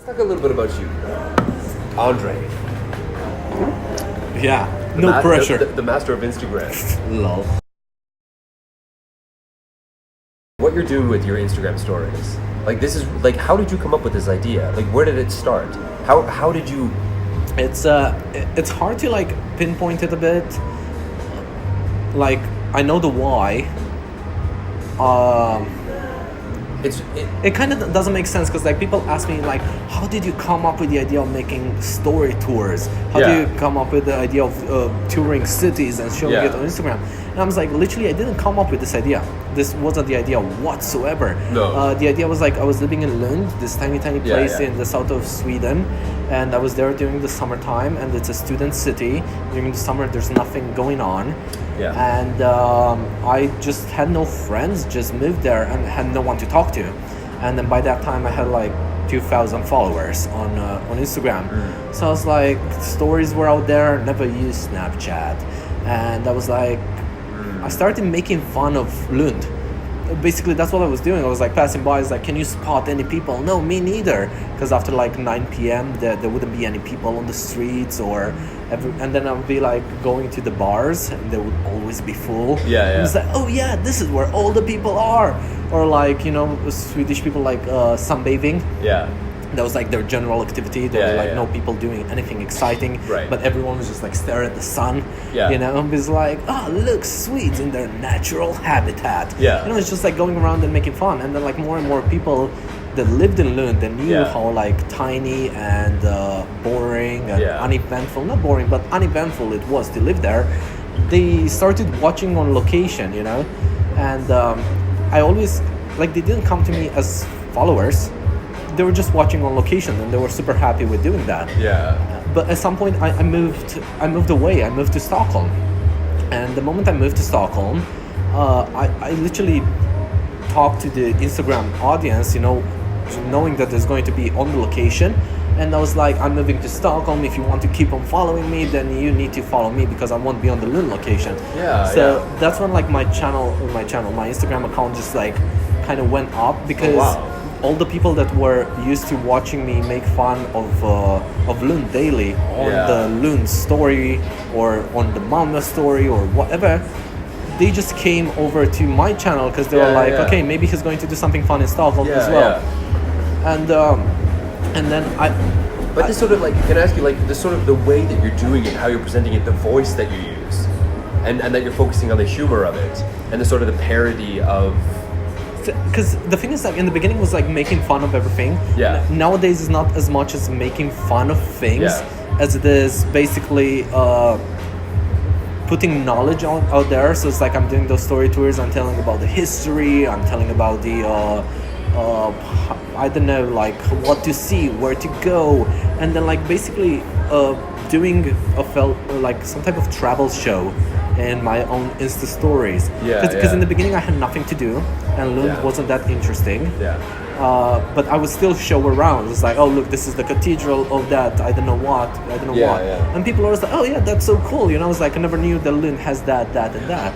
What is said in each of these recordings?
talk a little bit about you, Andrei. Yeah, no pressure. The master of Instagram. Lol. What you're doing with your Instagram stories? Like, this is like, how did you come up with this idea? Like, where did it start? How did you? It's hard to like pinpoint it a bit. Like, I know the why. It kind of doesn't make sense because like people ask me like, how did you come up with the idea of making story tours? How do you come up with the idea of touring cities and showing it on Instagram? And I was like, literally, I didn't come up with this idea. This wasn't the idea whatsoever. No. The idea was like, I was living in Lund, this tiny place in the south of Sweden, and I was there during the summertime, and it's a student city. During the summer, there's nothing going on. Yeah. And I just had no friends, just moved there and had no one to talk to. And then by that time I had like 2,000 followers on Instagram. So I was like, stories were out there, never used Snapchat. And I was like, I started making fun of Lund. Basically, that's what I was doing. I was like passing by, I was like, can you spot any people? No, me neither. Because after like 9 p.m. there wouldn't be any people on the streets and then I would be like going to the bars and they would always be full. Yeah. It was like, oh yeah, this is where all the people are. Or like, you know, Swedish people like sunbathing. Yeah. That was like their general activity. There were like no people doing anything exciting, but everyone was just like staring at the sun. You know, and it was like, oh, look, Swedes in their natural habitat. You know, it's just like going around and making fun. And then like more and more people that lived in Lund and knew how like tiny and boring and uneventful, not boring, but uneventful it was to live there. They started watching on location, you know, and I always, like, they didn't come to me as followers. They were just watching on location and they were super happy with doing that. But at some point I moved away. I moved to Stockholm. And the moment I moved to Stockholm, I literally talked to the Instagram audience, you know, knowing that there's going to be on the location. And I was like, I'm moving to Stockholm. If you want to keep on following me, then you need to follow me because I won't be on the Lund location. So that's when like my Instagram account just like kind of went up because all the people that were used to watching me make fun of Lund daily on the Lund story or on the Malmö story or whatever, they just came over to my channel because they were like, okay, maybe he's going to do something fun in Stockholm as well. And then But this sort of like, can I ask you like the sort of the way that you're doing it, how you're presenting it, the voice that you use, and that you're focusing on the humor of it and the sort of the parody of. Because the thing is, like, in the beginning was like making fun of everything. Nowadays it's not as much as making fun of things as it is basically putting knowledge out there. So it's like I'm doing those story tours. I'm telling about the history. I'm telling about the I don't know, like what to see, where to go, and then like basically doing like some type of travel show in my own Insta stories. Because in the beginning I had nothing to do and Lund wasn't that interesting. But I would still show around. It's like, oh look, this is the cathedral of that, I don't know what. And people are always like, oh yeah, that's so cool. You know, it's like I never knew that Lund has that, and that.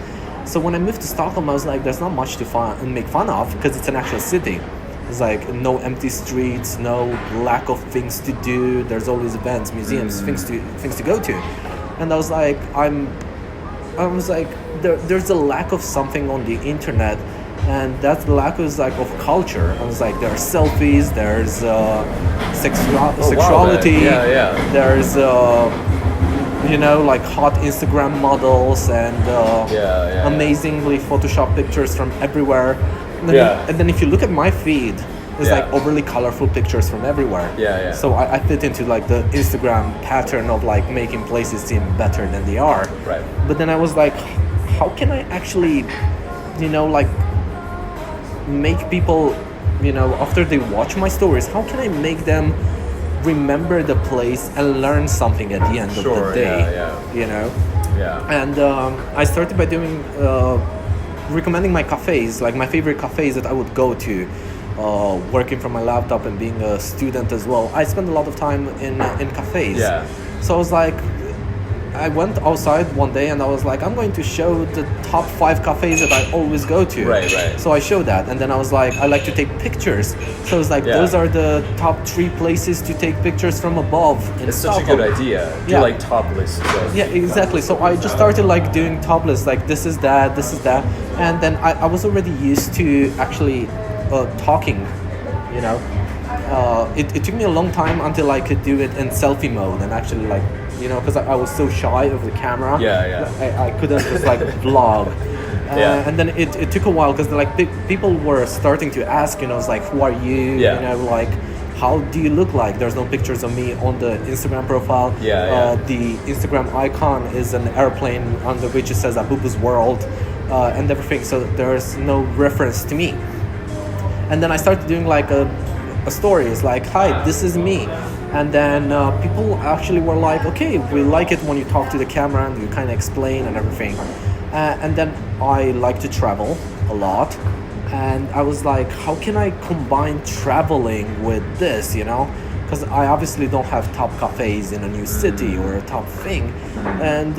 So when I moved to Stockholm, I was like, there's not much to make fun of because it's an actual city. It's like no empty streets, no lack of things to do. There's always events, museums, things to go to. And I was like, there's a lack of something on the internet, and that lack is like of culture. I was like, there are selfies, there's sexuality, there's you know, like hot Instagram models and amazingly Photoshop pictures from everywhere. And then if you look at my feed, there's like overly colorful pictures from everywhere. So I fit into like the Instagram pattern of like making places seem better than they are. But then I was like, how can I actually, you know, like make people, you know, after they watch my stories, how can I make them remember the place and learn something at the end of the day? You know? And I started by doing recommending my cafes, like my favorite cafes that I would go to, working from my laptop and being a student as well. I spend a lot of time in cafes. So I was like, I went outside one day and I was like, I'm going to show the top 5 cafes that I always go to. Right. So I showed that, and then I was like, I like to take pictures. So it's like, those are the top 3 places to take pictures from above in It's Stockholm. such a good idea. Do like top lists. Yeah, exactly. So I just started like doing top lists, like this is that, and then I was already used to actually talking, you know. It took me a long time until I could do it in selfie mode and actually like, you know, because I was so shy of the camera. I couldn't just like vlog. And then it took a while because like people were starting to ask, you know, it's like, who are you? You know, like, how do you look like? There's no pictures of me on the Instagram profile. The Instagram icon is an airplane under which it says Abubu's World and everything. So there's no reference to me. And then I started doing like a story. It's like, hi, this is me. And then people actually were like, okay, we like it when you talk to the camera and you kind of explain and everything. And then I like to travel a lot. And I was like, how can I combine traveling with this, you know? Because I obviously don't have top cafes in a new city or a top thing. And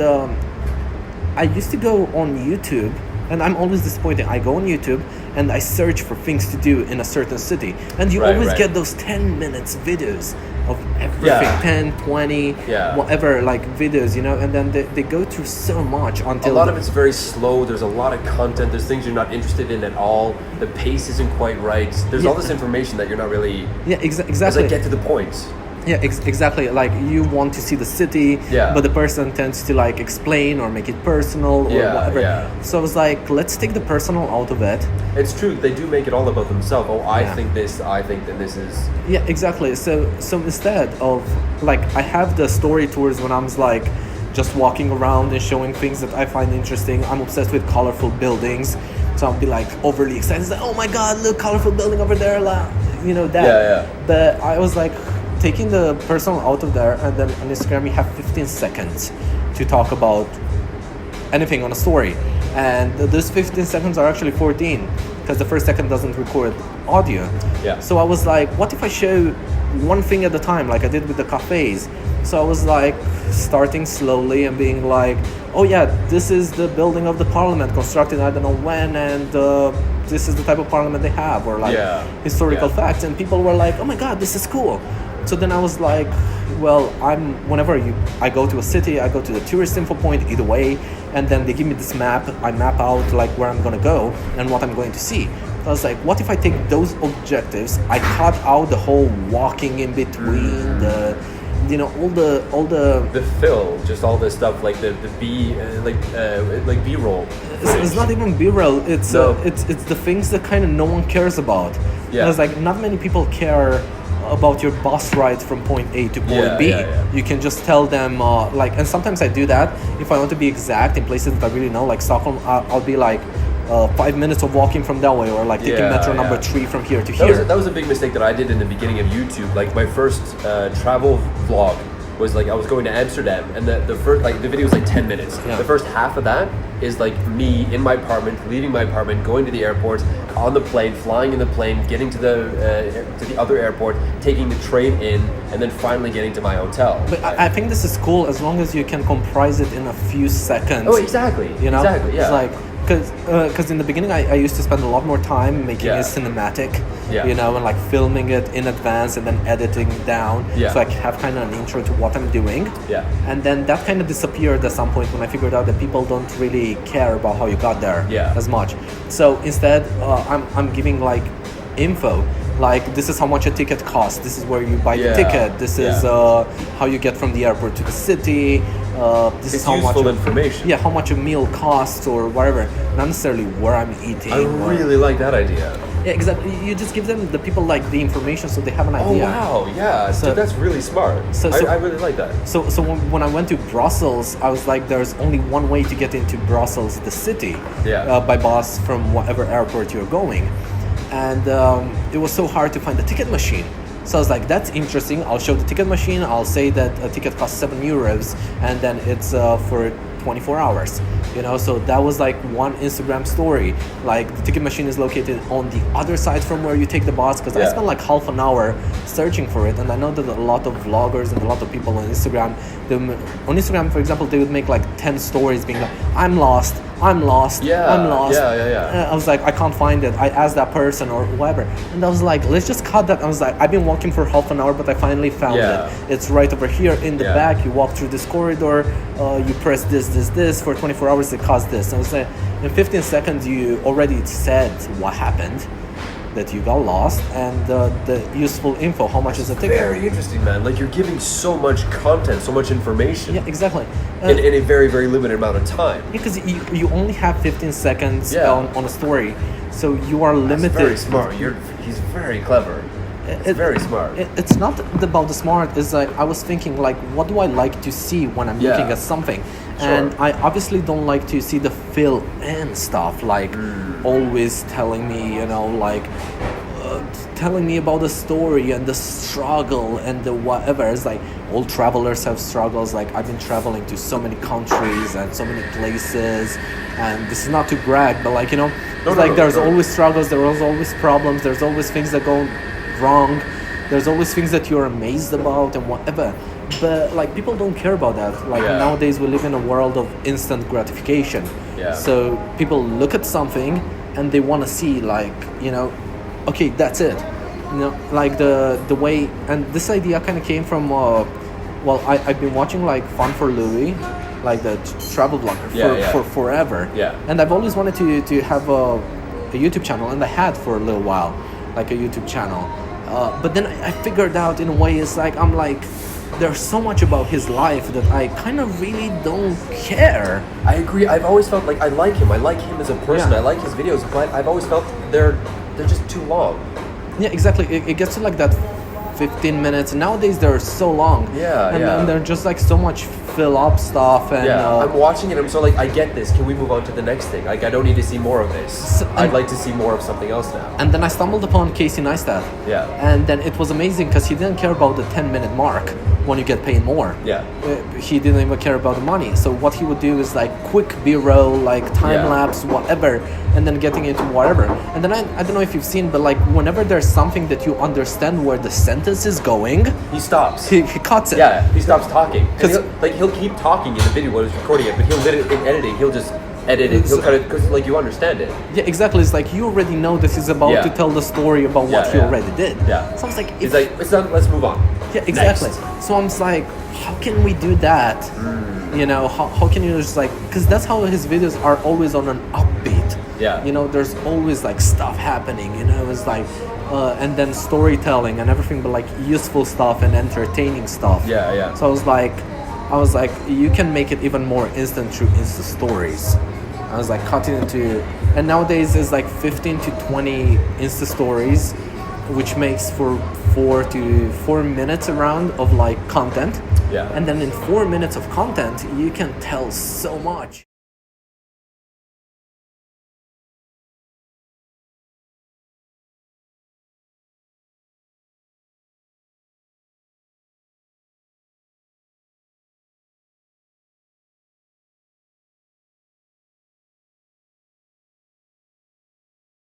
I used to go on YouTube, and I'm always disappointed. I go on YouTube and I search for things to do in a certain city. And you always get those 10 minutes videos of everything, 10, 20, whatever, like videos, you know, and then they go through so much until... A lot of it's very slow, there's a lot of content, there's things you're not interested in at all, the pace isn't quite right, there's all this information that you're not really... exactly. It's like, get to the point. Yeah, exactly. Like you want to see the city, but the person tends to like explain or make it personal or whatever. So I was like, let's take the personal out of it. It's true. They do make it all about themselves. Oh, I think this. I think that this is. Yeah, exactly. So instead of like, I have the story tours when I'm like just walking around and showing things that I find interesting. I'm obsessed with colorful buildings, so I'll be like overly excited. Like, oh my God, look, colorful building over there, you know that. But I was like, taking the personal out of there, and then on Instagram you have 15 seconds to talk about anything on a story, and those 15 seconds are actually 14 because the first second doesn't record audio. So I was like, what if I show one thing at a time, like I did with the cafes? So I was like starting slowly and being like, oh yeah, this is the building of the parliament constructed I don't know when, and this is the type of parliament they have, or like historical facts, and people were like, oh my God, this is cool. So then I was like, well, whenever I go to a city, I go to the tourist info point either way, and then they give me this map. I map out like where I'm gonna go and what I'm going to see. So I was like, what if I take those objectives, I cut out the whole walking in between, the, you know, all the fill, just all this stuff, like the B-roll. It's not even B-roll. It's the things that kind of no one cares about. It's like not many people care about your bus ride from point A to point B. You can just tell them like, and sometimes I do that if I want to be exact in places that I really know, like Stockholm. I'll be like 5 minutes of walking from that way, or like taking metro number 3 from here to here. That was a big mistake that I did in the beginning of YouTube. Like my first travel vlog was like I was going to Amsterdam, and the first, like, the video was like 10 minutes. The first half of that is like me in my apartment, leaving my apartment, going to the airport, on the plane, flying in the plane, getting to the other airport, taking the train in, and then finally getting to my hotel. But I think this is cool as long as you can comprise it in a few seconds. Oh, exactly. You know, exactly. It's like, because in the beginning I used to spend a lot more time making it cinematic, you know, and like filming it in advance and then editing down, so I have kind of an intro to what I'm doing. And then that kind of disappeared at some point when I figured out that people don't really care about how you got there as much. So instead, I'm giving like info. Like, this is how much a ticket costs, this is where you buy the ticket, this is how you get from the airport to the city, this is how useful information. How much a meal costs or whatever, not necessarily where I'm eating. I really like that idea. Yeah, exactly. You just give them, the people, like the information so they have an idea. Oh wow, yeah. So that's really smart. I really like that. So when I went to Brussels, I was like, there's only one way to get into Brussels, the city, by bus from whatever airport you're going. And it was so hard to find the ticket machine. So I was like, that's interesting. I'll show the ticket machine. I'll say that a ticket costs €7, and then it's for 24 hours. So that was like one Instagram story. Like the ticket machine is located on the other side from where you take the bus, because I spent like half an hour searching for it. And I know that a lot of vloggers and a lot of people on Instagram, for example, they would make like 10 stories being like, I'm lost. I'm lost. I was like, I can't find it. I asked that person or whoever, and I was like, let's just cut that. I was like, I've been walking for half an hour, but I finally found it. It's right over here in the back. You walk through this corridor, you press this for 24 hours, it costs this. And I was like, in 15 seconds you already said what happened, that you got lost, and the useful info, how much is a ticket. Very interesting, man. Like, you're giving so much content, so much information. Yeah, exactly. In a very, very limited amount of time. Because you only have 15 seconds on a story, so you are limited. That's very smart. He's very clever. It's very smart. It's not about the smart. It's like, I was thinking, like, what do I like to see when I'm looking at something? Sure. And I obviously don't like to see the fill-in stuff, like always telling me, telling me about the story and the struggle and the whatever. It's like, all travelers have struggles. Like, I've been traveling to so many countries and so many places, and this is not to brag, but like, there's always struggles, there's always problems, there's always things that go wrong, there's always things that you're amazed about and whatever. But like, people don't care about that. Like, nowadays we live in a world of instant gratification. So people look at something and they want to see, like, okay, that's it. Like the way, and this idea kind of came from I've been watching like Fun for Louis, like the travel blogger for forever. And I've always wanted to have a YouTube channel, and I had for a little while, like a YouTube channel. But then I figured out, in a way, it's like, I'm like, there's so much about his life that I kind of really don't care. I agree. I've always felt like I like him as a person. I like his videos, but I've always felt they're just too long. Yeah, exactly. It gets to like that 15 minutes. Nowadays they're so long. And they're just like so much fill up stuff. And I'm watching it. I'm so like, I get this. Can we move on to the next thing? Like, I don't need to see more of this. I'd like to see more of something else now. And then I stumbled upon Casey Neistat. And then it was amazing, because he didn't care about the 10-minute mark when you get paid more. He didn't even care about the money. So what he would do is like quick B-roll, like time lapse, whatever, and then getting into whatever. And then I don't know if you've seen, but like, whenever there's something that you understand where the sentence is going, he stops. He cuts it. He stops talking. He'll keep talking in the video while he's recording it, but he'll in editing, he'll just edit it. He'll cut it, because like, you understand it. Yeah, exactly. It's like, you already know this is about to tell the story about what he already did. So I was like, it's done. Let's move on. Yeah, exactly. Next. So I'm just like, how can we do that? How can you just like, because that's how his videos are always on an upbeat. There's always like stuff happening. It's like, and then storytelling and everything, but like useful stuff and entertaining stuff. So I was like, you can make it even more instant through Insta stories. I was like, cutting into, and nowadays it's like 15 to 20 Insta stories, which makes for 4 minutes around of like content. And then in 4 minutes of content, you can tell so much.